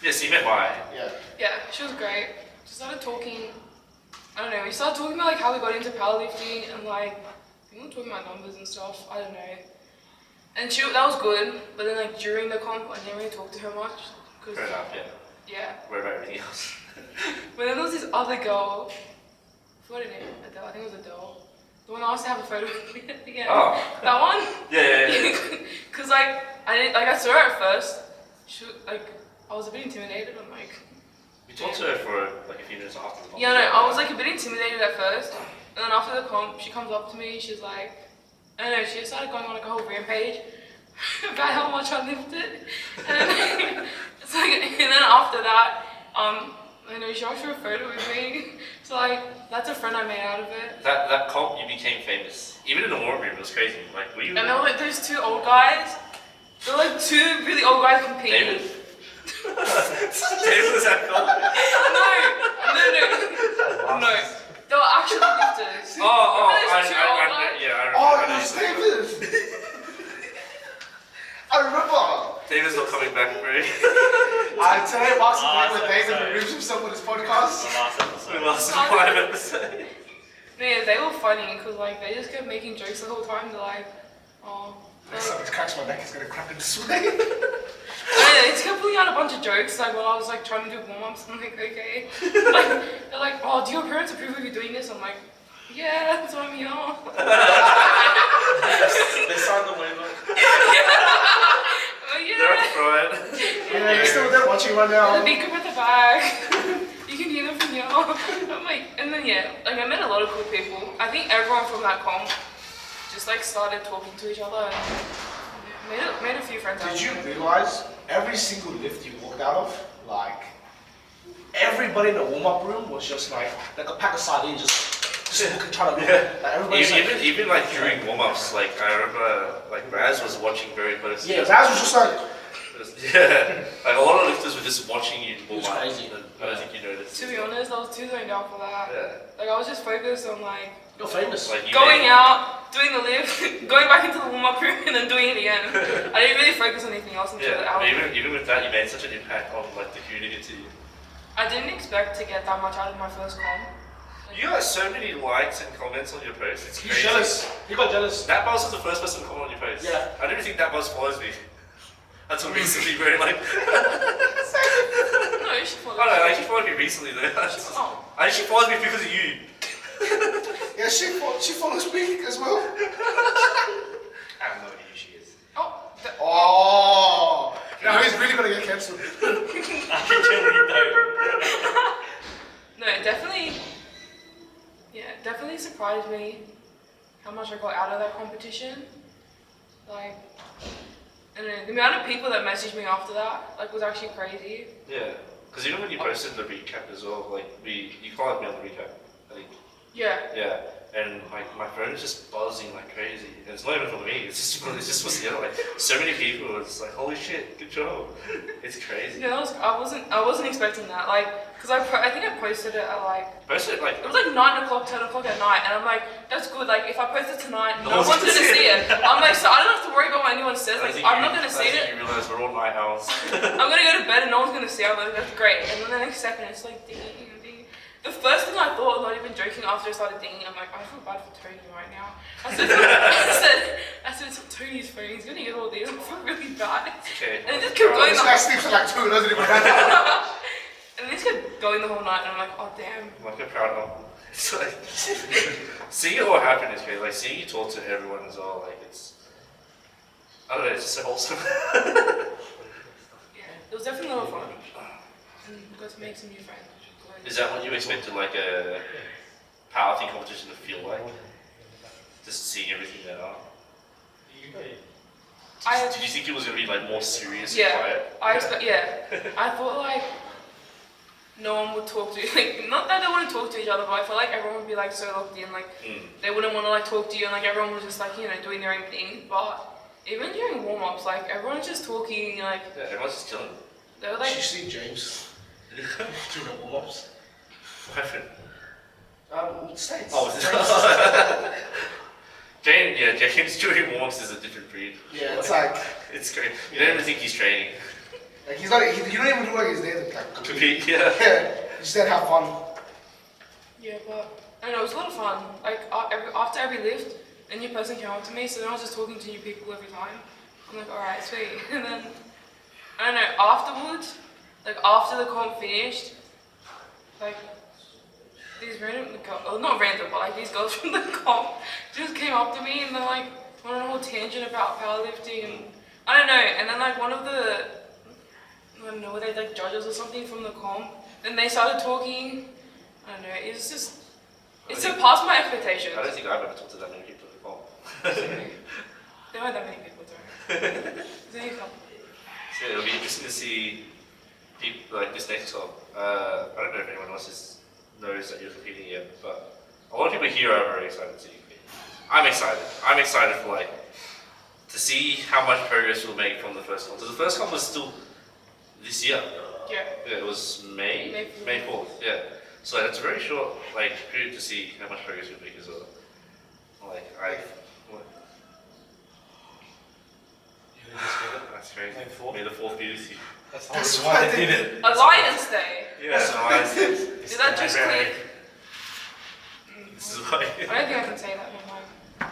Yes, you met mine. Yeah. Yeah, she was great. She started talking I don't know, we started talking about like how we got into powerlifting and like we were talking about numbers and stuff. I don't know. And that was good, but then like during the comp, I didn't really talk to her much. Cause, Fair enough, yeah. Yeah. What about everything else? But then there was this other girl. What her name? Adele. I think it was Adele. The one I asked to have a photo with me at the end. Oh. That one? Yeah. Cause like I saw her at first. I was a bit intimidated. I'm like. We talked to her for like a few minutes after the comp. Yeah, no, I was like a bit intimidated at first, and then after the comp, she comes up to me. She's like, I don't know. She started going on like a whole rampage about how much I lifted, and it's like, and then after that, I know she asked for a photo with me. So like, that's a friend I made out of it. That comp, you became famous. Even in the warm room, it was crazy. Like, were you? And there were like those two old guys. They're like two really old guys competing. David? David was that comp? No. They were actually lifters. I remember. It was David. I remember. David's not coming back, bro. Today marks the day where David removes himself on his podcast. The last 5 episodes. Yeah, they were funny because like they just kept making jokes the whole time. They're like, oh. Next time it cracks my neck, it's gonna crack in this way. Yeah, they just kept pulling out a bunch of jokes like while I was like trying to do warm-ups. I'm like, okay. Like, they're like, oh, do your parents approve of you doing this? I'm like, yeah, that's what I'm here. They signed the waiver. Oh, yeah. They're crying. Yeah, they're still there watching right now. The big group at the back. You can hear them from here. I'm like, and then yeah, like I met a lot of cool people. I think everyone from that comp just like started talking to each other and made a few friends out of Did you it. realize every single lift you walked out of, like everybody in the warm-up room was just like a pack of sardines, just looking, trying to look. Yeah. Like everybody's Even like during warm-ups, like I remember like Raz was watching very closely. yeah, Raz was just like. Yeah, like a lot of lifters were just watching you warm It's up. crazy. I don't think you noticed. To be honest, I was too zoned out for that. Yeah. Like I was just focused on like You're famous. Like you going made- out, doing the lift, going back into the warm-up room, and then doing it again. I didn't really focus on anything else until the Yeah, hour. but even with that, you made such an impact on like the community. I didn't expect to get that much out of my first comp. You got so many likes and comments on your posts. It's He's crazy. jealous. He got jealous. That Buzz was the first person to comment on your post. Yeah. I don't even think that Buzz follows me. Until recently, bro. Like. No, she followed. I don't know. Like, she followed me recently though. Oh. I think she follows me because of you. Yeah, she follows me as well. I have no idea who she is. Oh. Oh. Now he's really gonna get cancelled. No, definitely. Yeah, definitely surprised me how much I got out of that competition. Like, I don't know, the amount of people that messaged me after that, like, was actually crazy. Yeah. Because even when you posted the recap as well, like you followed me on the recap, I think. Yeah. Yeah. And like my phone is just buzzing like crazy. And it's not even for me, it's just for Siennah. Like so many people, it's like holy shit, good job. It's crazy. Yeah, I wasn't expecting that. Like, cause I think I posted it at like, Posted like it was like 9 o'clock, 10 o'clock at night, and I'm like, that's good. Like, if I post it tonight, no one's one's gonna gonna see see it. I'm like, so I don't have to worry about what anyone says. Like, I'm not gonna see it. You realize we're all night owls. I'm gonna go to bed and no one's gonna see it. I'm like, that's great. And then the next second, it's like ding, ding, ding. The first thing I thought, not even joking, after I started dinging, I'm like, I feel bad for Tony right now. I said, it's Tony's phone. He's gonna get all these. I feel really bad. Okay. And it just kept going. This guy sleeps at like 2, doesn't even matter. And it just kept going the whole night, and I'm like, oh damn. I'm like a proud uncle. It's like seeing it all happen is great. Like seeing you talk to everyone as well. Like it's, I don't know. It's just so wholesome. Yeah, it was definitely a lot of fun. And got to make some new friends. Is that what you expected like a powerlifting competition to feel like? Just seeing everything there. Did you think it was gonna be like more serious and quiet? I thought like no one would talk to you. Like, not that they wouldn't talk to each other, but I felt like everyone would be like so locked in, like they wouldn't want to like talk to you, and like everyone was just like, you know, doing their own thing. But even during warm-ups, like everyone was just talking, like Yeah, everyone's just chilling. they were Did like, you see James doing the warm-ups? What happened? States. Oh, was it? James during warm-ups is a different breed. Yeah, it's like It's great. You don't even think he's training. like he's not. You don't even look like he's there to like Compete, yeah. Yeah, he's there to have fun. Yeah, but I don't know, it was a lot of fun. Like after every lift, a new person came up to me, so then I was just talking to new people every time. I'm like, alright, sweet. And then, I don't know, afterwards, like after the comp finished, like these random, well, not random, but like these girls from the comp just came up to me and they're like, went on a whole tangent about powerlifting and I don't know. And then like one of the, I don't know, were they like judges or something from the comp? Then they started talking. I don't know. It's just, it surpassed my expectations. I don't think I've ever talked to that many people at the comp. There weren't that many people though. There's only a couple. So it'll be interesting to see people like this next comp. I don't know if anyone else knows that you're competing yet, but a lot of people here are very excited to see you compete. I'm excited. I'm excited for like to see how much progress we'll make from the first comp. So the first comp was still this year. Yeah. It was May 4th. 4th. Yeah. So it's a very short like period to see how much progress we make as well. Like that's crazy. May the 4th be with you. That's why they did it. Alliance Day. Yeah, so I Did that just click? This is why. I don't think I can say that in my.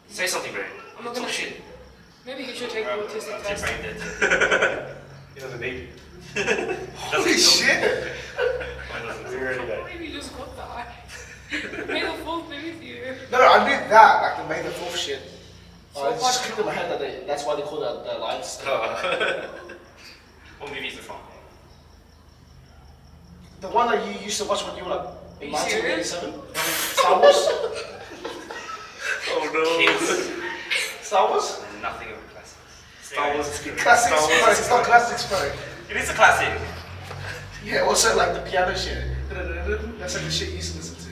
Say something, Ray. I'm not gonna. shit. Maybe you should take the autistic test. He doesn't need. Holy shit! Maybe you just got that. May the 4th be with you. No, I knew that, like the May the 4th shit. So I just clicked in my head that that's why they call that the Alliance. What movie is it from? The one that you used to watch when you were like Are you serious? 1987? Star Wars? Oh no. Kids. Star Wars? Nothing of a classic. Star Wars is good. Classics, Star Wars bro. is It's not classics, bro. It is a classic. Yeah, also like the piano shit. That's like the shit you used to listen to.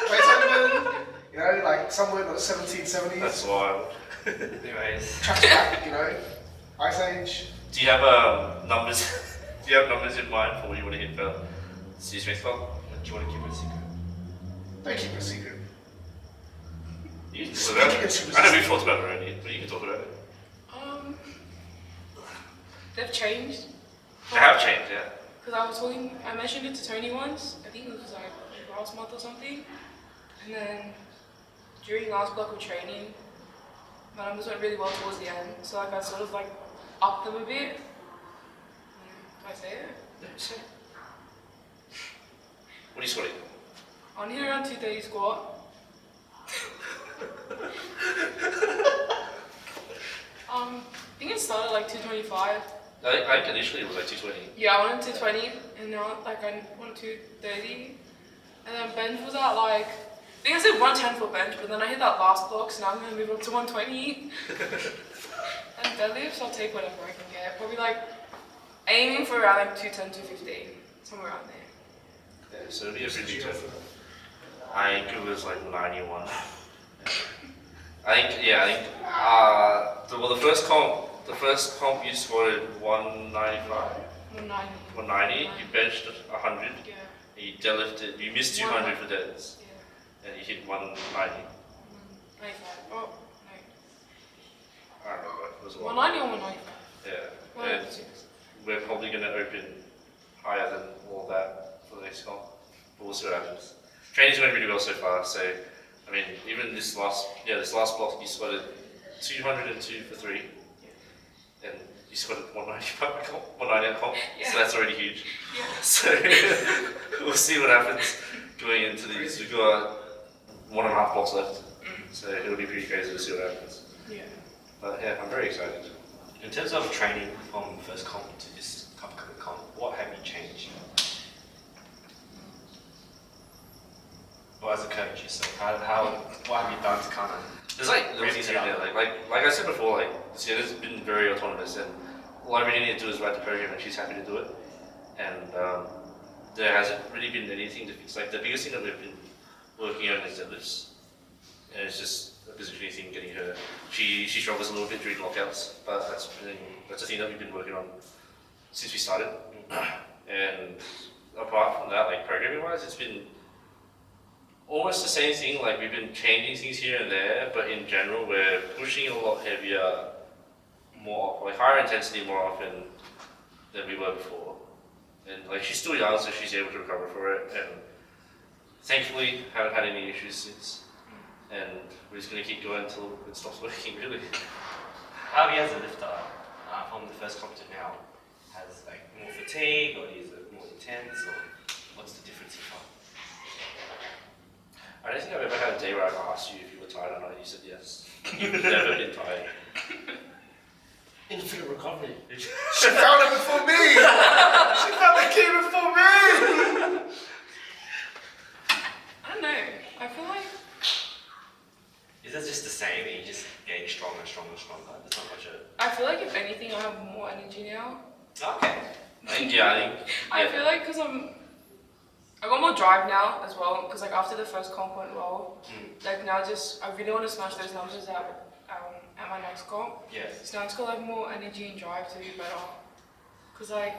Beethoven, you know, like somewhere in the 1770s. That's wild. Anyways. Tracks back, you know, Ice Age. Do you have numbers? Do you have numbers in mind for what you want to hit for Series Next Club? Do you want to keep it a secret? Don't keep it a secret. You can talk about it. I know we've talked about it already, but you can talk about it. They've changed. They have changed, yeah. Because I mentioned it to Tony once. I think it was like last month or something. And then during last block of training, my numbers went really well towards the end. So like I sort of like upped them a bit. Can I say it? What are you squatting? On here around 230 squat. I think it started like 225. I think initially it was like 220. Yeah, I went to 220 and now like I went to 230. And then bench was at like, I think I said 110 for bench, but then I hit that last block, so now I'm gonna move up to 120. And deadlifts, I'll take whatever I can get. Probably like aiming for around like 210, 215, somewhere around there. Yeah, so it'll be a pretty big tough. I think it was like 91. I think the first comp you scored 195, 190. 190. You benched 100. Yeah. And you deadlifted. You missed 200 for deads, Yeah. and you hit 190. 95. Oh, I don't know. It was a no. lot. 190 or 195? Yeah. And we're probably going to open higher than all that for the next comp. But we'll see what happens. Training's going really well so far. So, I mean, even this last block, you squatted 202 for 3. And you squatted 190 at comp. Yeah. So that's already huge. Yeah. So we'll see what happens going into these. We've got 1.5 blocks left. So it'll be pretty crazy to see what happens. Yeah. But yeah, I'm very excited. In terms of training from first comp to this upcoming comp, what have you changed? Or as a coach yourself, what have you done to kind of? There's like little things here and there. Like I said before, like Sienna's been very autonomous, and all I really need to do is write the program, and she's happy to do it. And there hasn't really been anything to fix. Like the biggest thing that we've been working on is deadlifts, and it's just a positioning thing. Getting her, she struggles a little bit during lockouts, but that's the thing that we've been working on since we started. And apart from that, like programming wise, it's been almost the same thing. Like we've been changing things here and there, but in general, we're pushing a lot heavier, more like higher intensity more often than we were before. And like she's still young, so she's able to recover for it. And thankfully, haven't had any issues since. And we're just gonna keep going until it stops working. Really. How he as a lifter from the first comp to now has like more fatigue, or is it more intense, or what's the difference you find? I don't think I've ever had a day where I've asked you if you were tired or not, and you said yes. You've never been tired. Infinite recovery. She found it before me! She found the key before me! I don't know. I feel like Is that just the same and you just getting stronger and stronger and stronger? There's not much of I feel like if anything, I have more energy now. Okay. I feel like because I got more drive now as well. Because like after the first comp went well, like now just I really want to smash those numbers at my next comp. Yes. So now it's got like more energy and drive to do better. Because like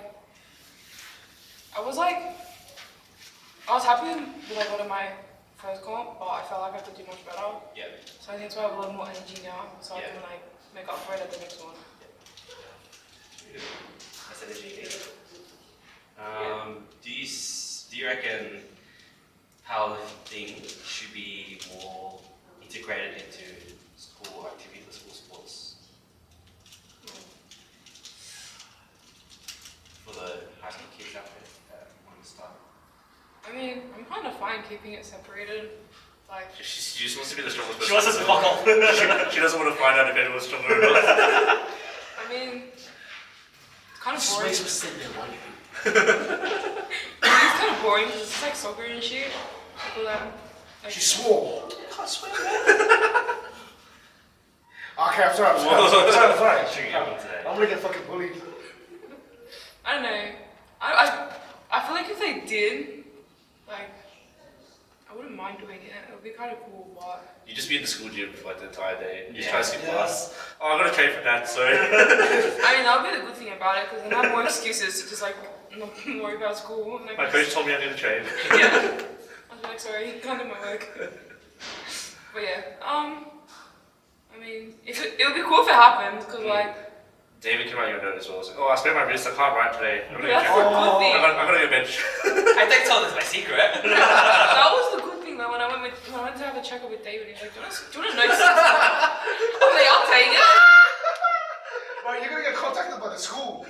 I was happy with like one of my first comp, but I felt like I have to do much better. Yeah. So I think that's why I have a lot more energy now, so I Yeah. can like make up for it at the next one. That's energy. Do you reckon powerlifting should be more integrated into school activities, school sports? For the high school kids out there that want to start? I mean, I'm kind of fine keeping it separated. Like, She just wants to be the strongest person. She wants us to fuck off. She doesn't want to find out if anyone's stronger or not. I mean, it's kind of boring. Space was sitting there, why do you think? It's kind of boring because it's like soccer and shit. People that like, She swore. Can't swear, man. Okay, I'm sorry. I'm gonna get fucking bullied. I don't know. I feel like if they did, like, I wouldn't mind doing it. It would be kind of cool, but You just be in the school gym for like the entire day. You just Yeah. try to skip class. Oh, I'm gonna train for that, so. I mean that would be the good thing about it because then I have more excuses to just like not worry about school. And, like, My coach told me I need to train. Yeah. I was like, sorry, can't do my work. But yeah, I mean, it would be cool if it happened, because like, David came out your note as well. I was like, oh, I sprained my wrist, I can't write today. I'm gonna that's go the train. good thing. I'm gonna go bench. I think told us my secret. That was the good thing though, when I went to have a checkup with David, he was like, do you want to know something? I'm like, I'll take it. Well, you're gonna get contacted by the school.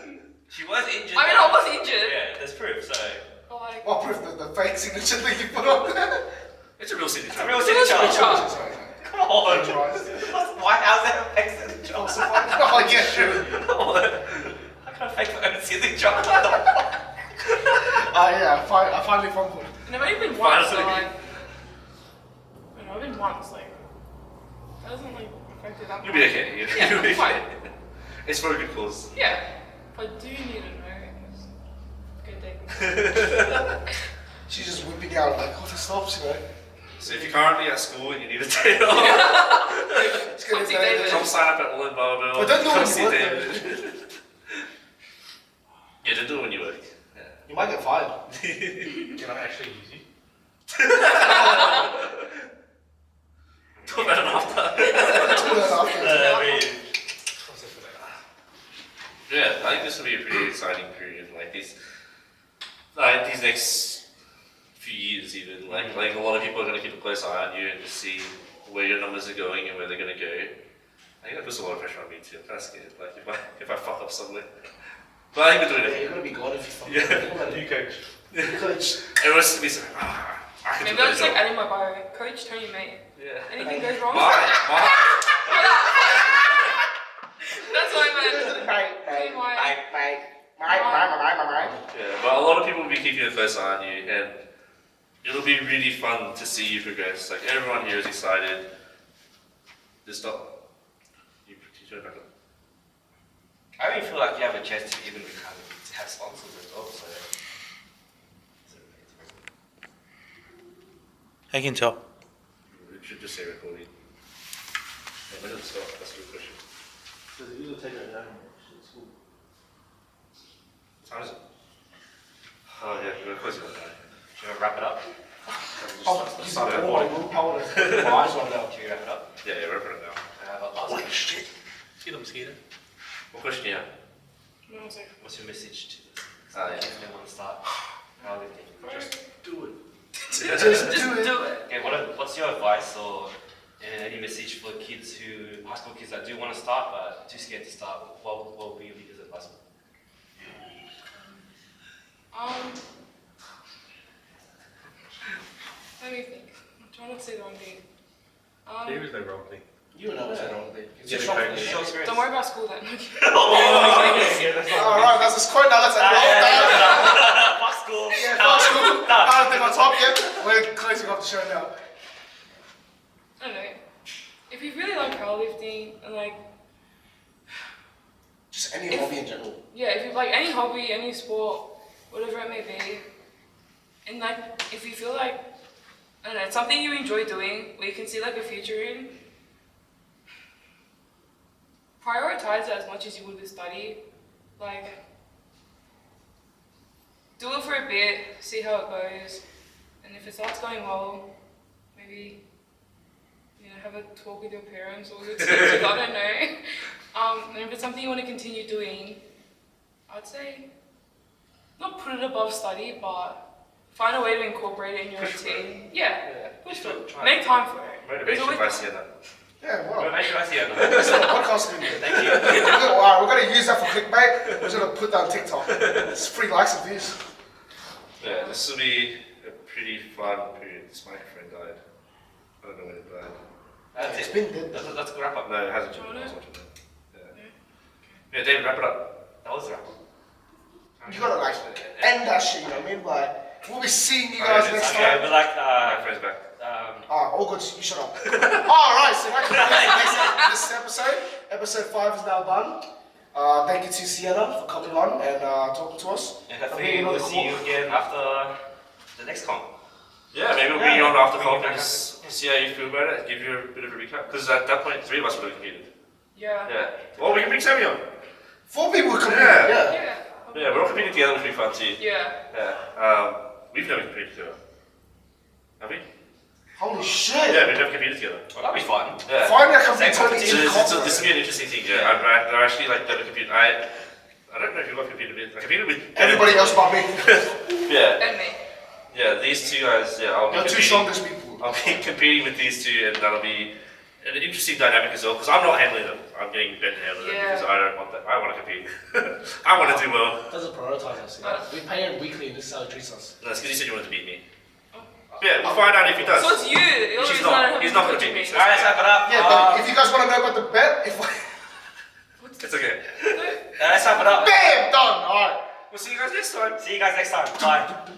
She was injured. I mean, I was injured. Yeah, there's proof, so. But like, What proof? The fake signature that you put on there? It's a real signature. It's a real It's a signature. signature. Sorry. Come on. Why? How's that a fake signature? Oh, yeah, sure. How can I fake my own signature? Yeah, I finally fumbled. and I've only been once, so Finally. like, I know, I've been once, like, that doesn't like affect it that much. You'll be okay. Yeah, You'll be I'm fine. okay. It's for a good cause. Yeah, but do you need to know? It's good day. She's just whipping out like, oh, this stops, you know. So if you're currently at school and you need a day off, It's gonna Come see be David. come sign up at All in Barbell. But don't do it come when see you work, David. Yeah, don't do it when you work. Yeah. You might get fired. Can I actually use you? Talk about it after. Yeah, I think this will be a pretty exciting period. Like these next few years, even like a lot of people are going to keep a close eye on you and just see where your numbers are going and where they're going to go. I think that puts a lot of pressure on me too. I'm kind of scared. Like if I fuck up somewhere, but I think we're doing Yeah, it. you're gonna be gone if you fuck Yeah. New coach. Coach. Everyone's gonna be saying, I can Maybe do I'll a just like job. add in my bio, Coach Tony, mate. Yeah. Anything goes wrong? Mine. That's what I meant. Yeah, but a lot of people will be keeping a close eye on you, and it'll be really fun to see you progress. Like everyone here is excited. Just stop. You turn it back up. I really feel like you have a chance to even kind of have sponsors as well, so. I can tell. We should just say recording. Yeah, when does it stop? That's a good question. Does it usually take it down? School. What time is it? Oh yeah, we're closing on that. Should I wrap it up? Oh, Let's you start said, the oh, my recording. willpower. My eyes went out. Should we wrap it up? Yeah, we're opening it now. Holy shit. See the mosquito? What question do you have? No, I was like, What's your message to the If they want to start powerlifting. Just do it. Just do it. Okay, what's your advice or any message for kids high school kids that do want to start but too scared to start? What would be your biggest advice? Let me think. I'm trying not to say the wrong thing. There is no wrong thing. You and I was wrong thing. Get a coach. Don't worry about school then. Alright, that's a quote now. Let's end it. Fuck school. Yeah, fuck school. I think on top, yeah. We're closing off the show now. I don't know. If you really like powerlifting and like, Just any hobby in general. yeah, if you like any hobby, any sport, whatever it may be, and like if you feel like, I don't know, it's something you enjoy doing, where you can see like a future in, prioritize it as much as you would with study. Like, do it for a bit, see how it goes, and if it starts going well, maybe, you know, have a talk with your parents or your teachers, I don't know. And if it's something you want to continue doing, I'd say, not put it above study, but find a way to incorporate it in your routine. Yeah, push through. Make time for it. Motivation by Siennah. Yeah, wow. Motivation by Siennah. That's what a podcast is doing. Thank you. Alright, we're going to use that for clickbait. We're just going to put that on TikTok. It's 3 likes and views. Yeah, this will be a pretty fun period. This microphone died. I don't know when it died. It's been dead. That's a good wrap up. No, it hasn't. Do you want it? Yeah, David, wrap it up. That was a wrap up. You got to like end that shit, you know what I mean? Like, we'll be seeing you guys next Okay, time. but like, Microphone's back. All good, you shut up. Alright, so that concludes this episode. Episode 5 is now done. Thank you to Siennah for coming on and talking to us. and hopefully we'll see you again after the next comp. Yeah, maybe we'll bring you on after comp and just see how you feel about it, give you a bit of a recap. Because at that point, 3 of us would have competed. Yeah. Yeah. Well, we can bring Sammy on. 4 people coming Yeah. yeah. Yeah. Yeah, we're all competing together, which will be fun too. Yeah. Yeah. We've never competed together. Have we? Holy shit! Yeah, we've never competed together. Well, that'd be fun. Yeah. Finally, I can be Same totally So in this will be an interesting thing. Yeah, I've actually like never competed. I don't know who I've competed with. I competed with everybody else but me. Yeah, And me. yeah. These 2 guys. Yeah, I'll be You're 2 competing. strongest people. I'll be competing with these 2, and that'll be an interesting dynamic as well. Because I'm not handling them. I'm getting Ben to handle them Yeah. because I don't want that. I want to compete. I want to do well. Doesn't prioritize us. You know? We pay him weekly and this is how he treats us. That's because you said you wanted to beat me. Yeah, we'll find out if he does. So it's you. You're Which he's the reason I not. don't He's have not to going to coach beat me. me. Alright, let's wrap it up. Yeah, but if you guys want to know about the bet, if It's okay. Let's wrap it up. bam, done. Alright. We'll see you guys next time. See you guys next time. Bye.